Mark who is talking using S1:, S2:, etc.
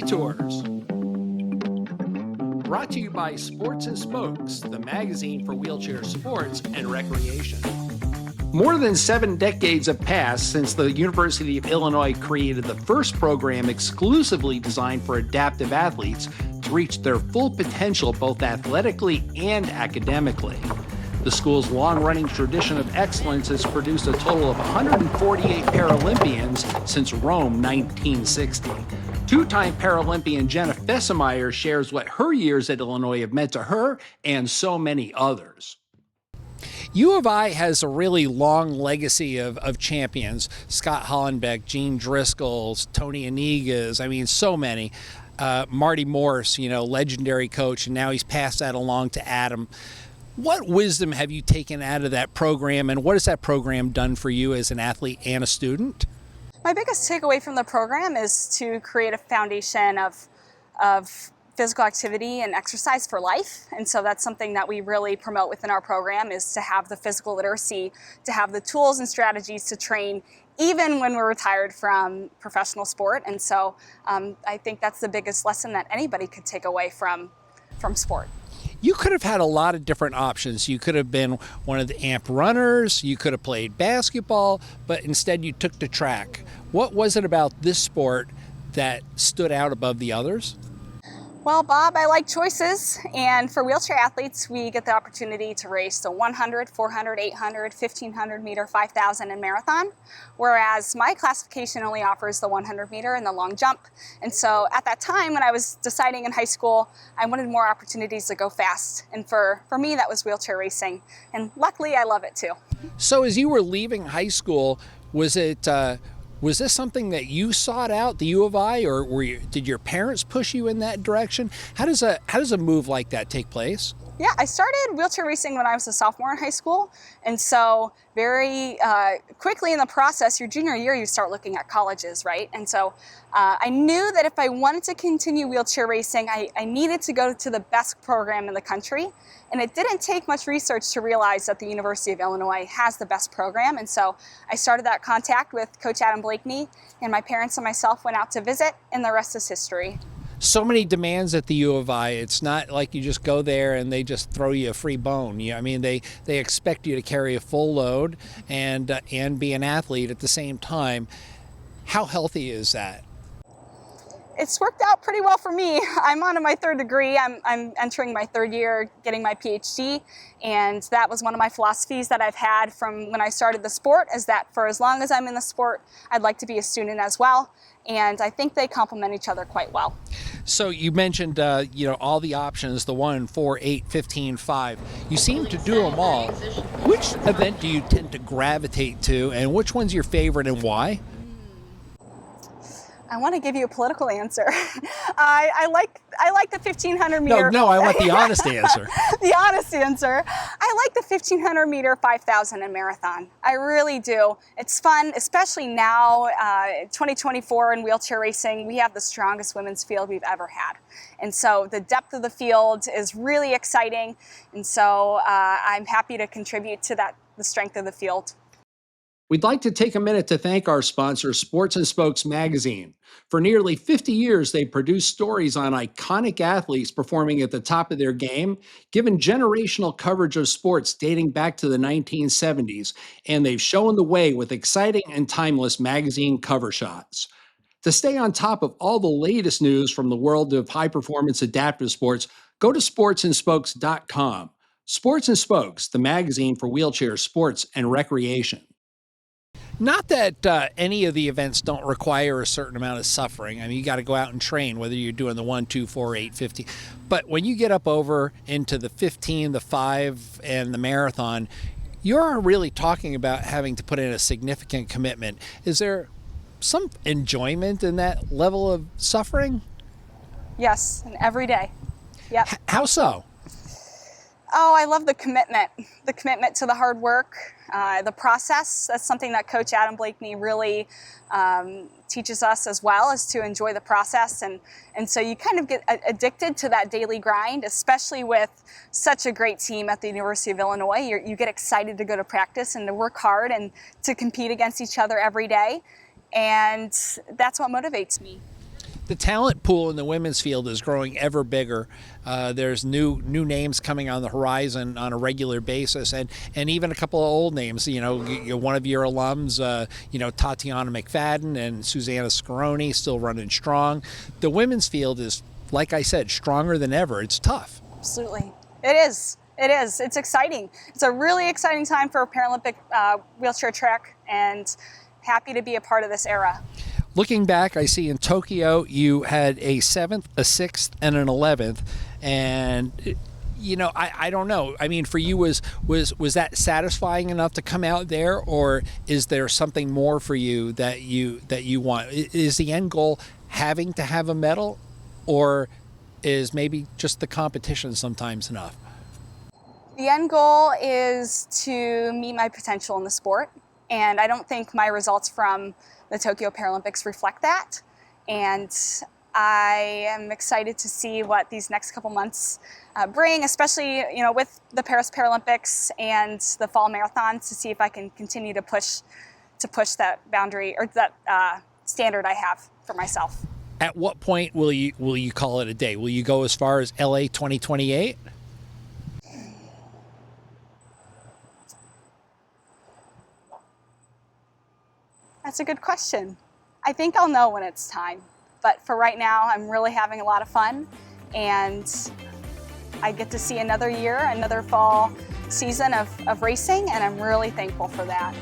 S1: Detours. Brought to you by Sports and Spokes, the magazine for wheelchair sports and recreation. More than 7 decades have passed since the University of Illinois created the first program exclusively designed for adaptive athletes to reach their full potential both athletically and academically. The school's long-running tradition of excellence has produced a total of 148 Paralympians since Rome 1960. Two-time Paralympian Jenna Fesemyer shares what her years at Illinois have meant to her and so many others. U of I has a really long legacy of champions. Scott Hollenbeck, Gene Driscoll, Tony Anigas, I mean, so many. Marty Morse, legendary coach, and now he's passed that along to Adam. What wisdom have you taken out of that program, and what has that program done for you as an athlete and a student?
S2: My biggest takeaway from the program is to create a foundation of physical activity and exercise for life. And so that's something that we really promote within our program, is to have the physical literacy, to have the tools and strategies to train even when we're retired from professional sport. And so I think that's the biggest lesson that anybody could take away from sport.
S1: You could have had a lot of different options. You could have been one of the AMP runners, you could have played basketball, but instead you took to track. What was it about this sport that stood out above the others?
S2: Well, Bob, I like choices, and for wheelchair athletes, we get the opportunity to race the 100, 400, 800, 1500 meter, 5000 and marathon, whereas my classification only offers the 100 meter and the long jump. And so at that time, when I was deciding in high school, I wanted more opportunities to go fast. And for me, that was wheelchair racing. And luckily, I love it too.
S1: So as you were leaving high school, was this something that you sought out, the U of I, or did your parents push you in that direction? How does a move like that take place?
S2: Yeah, I started wheelchair racing when I was a sophomore in high school. And so very quickly in the process, your junior year, you start looking at colleges, right? And so I knew that if I wanted to continue wheelchair racing, I needed to go to the best program in the country. And it didn't take much research to realize that the University of Illinois has the best program. And so I started that contact with Coach Adam Blakeney, and my parents and myself went out to visit, and the rest is history.
S1: So many demands at the U of I. It's not like you just go there and they just throw you a free bone. I mean, they expect you to carry a full load and be an athlete at the same time. How healthy is that?
S2: It's worked out pretty well for me. I'm on to my third degree. I'm entering my third year getting my PhD, and that was one of my philosophies that I've had from when I started the sport, is that for as long as I'm in the sport, I'd like to be a student as well, and I think they complement each other quite well.
S1: So you mentioned all the options, the 1, 4, 8, 15, 5. You seem to do them all. Which event do you tend to gravitate to, and which one's your favorite and why?
S2: I want to give you a political answer. I like the 1500 meter.
S1: No, I want the honest answer.
S2: The honest answer. I like the 1500 meter, 5000 and marathon. I really do. It's fun, especially now, 2024 in wheelchair racing. We have the strongest women's field we've ever had. And so the depth of the field is really exciting. And so I'm happy to contribute to that, the strength of the field.
S1: We'd like to take a minute to thank our sponsor, Sports and Spokes magazine. For nearly 50 years, they've produced stories on iconic athletes performing at the top of their game, given generational coverage of sports dating back to the 1970s, and they've shown the way with exciting and timeless magazine cover shots. To stay on top of all the latest news from the world of high-performance adaptive sports, go to sportsandspokes.com. Sports and Spokes, the magazine for wheelchair sports and recreation. Not that any of the events don't require a certain amount of suffering. I mean, you got to go out and train, whether you're doing the 1, 2, 4, 8, 50. But when you get up over into the 15, the 5, and the marathon, you're really talking about having to put in a significant commitment. Is there some enjoyment in that level of suffering?
S2: Yes, and every day. Yep.
S1: How so?
S2: Oh, I love the commitment to the hard work, the process. That's something that Coach Adam Blakeney really teaches us as well, is to enjoy the process. And so you kind of get addicted to that daily grind, especially with such a great team at the University of Illinois. You get excited to go to practice and to work hard and to compete against each other every day. And that's what motivates me.
S1: The talent pool in the women's field is growing ever bigger. There's new names coming on the horizon on a regular basis, and even a couple of old names. One of your alums, Tatiana McFadden and Susanna Scaroni, still running strong. The women's field is, like I said, stronger than ever. It's tough.
S2: Absolutely, it is. It is. It's exciting. It's a really exciting time for Paralympic wheelchair track, and happy to be a part of this era.
S1: Looking back, I see in Tokyo you had a 7th, a 6th, and an 11th, and I don't know. I mean, for you, was that satisfying enough to come out there, or is there something more for you that you want? Is the end goal having to have a medal, or is maybe just the competition sometimes enough?
S2: The end goal is to meet my potential in the sport, and I don't think my results from the Tokyo Paralympics reflect that. And I am excited to see what these next couple months bring, especially with the Paris Paralympics and the fall marathons, to see if I can continue to push that boundary, or that standard I have for myself.
S1: At what point will you call it a day? Will you go as far as LA 2028?
S2: That's a good question. I think I'll know when it's time. But for right now, I'm really having a lot of fun, and I get to see another year, another fall season of racing, and I'm really thankful for that.